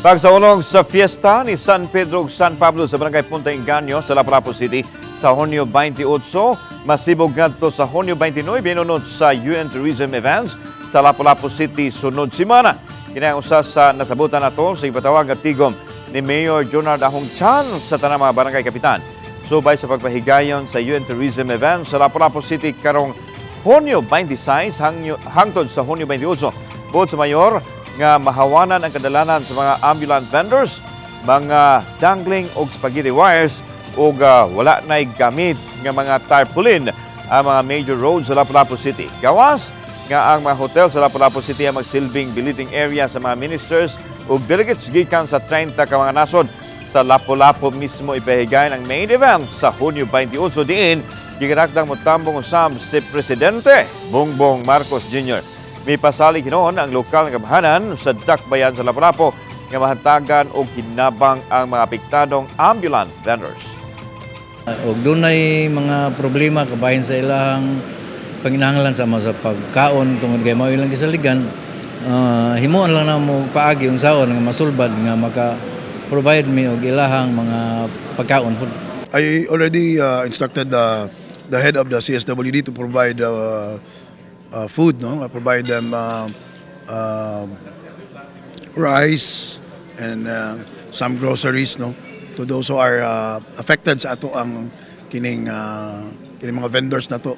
Pagsaulog sa fiesta ni San Pedro ug San Pablo sa Barangay Punta Inganyo sa Lapu-Lapu City sa Hunyo 28, masibog ngadto sa Hunyo 29 binunod sa UN Tourism Events sa Lapu-Lapu City sunod semana. Kinang usa sa nasabutan nato sa ipatawag at tigom ni Mayor Jonard Ahong Chan sa tanang mga barangay kapitan. Subay sa pagpahigayon sa UN Tourism Events sa Lapu-Lapu City karong Hunyo 26 hangtod sa Hunyo 28. Bukod sa mayor nga mahawanan ang kadalanan sa mga ambulant vendors, mga dangling o spaghetti wires o wala na'y gamit nga mga tarpaulin ang mga major roads sa Lapu-Lapu City. Gawas nga ang mga hotel sa Lapu-Lapu City ang magsilbing billeting area sa mga ministers o delegates gikan sa 30 ka mga nasod. Sa Lapu-Lapu mismo ipahigayon ang main event sa Hunyo 28 diin giganakdang motambong usab si Presidente Bongbong Marcos Jr. May pasalig hinoon ang lokal nga kabahanan sa Dakbayan sa Lapu-Lapu nga mahantagan o kinabang ang mga apektadong ambulant vendors. Og dunay mga problema kabahin sa ilang panginahanglan sa pagkaon tungod kay mao ilang gisaligan, himuon lang na mo paagi unsaon nga masulbad nga maka-provide mi og ilahang mga pagkaon. I already instructed the head of the CSWD to provide food, no? I provide them rice and some groceries, no, to those who are affected sa ato ang kining mga vendors na to.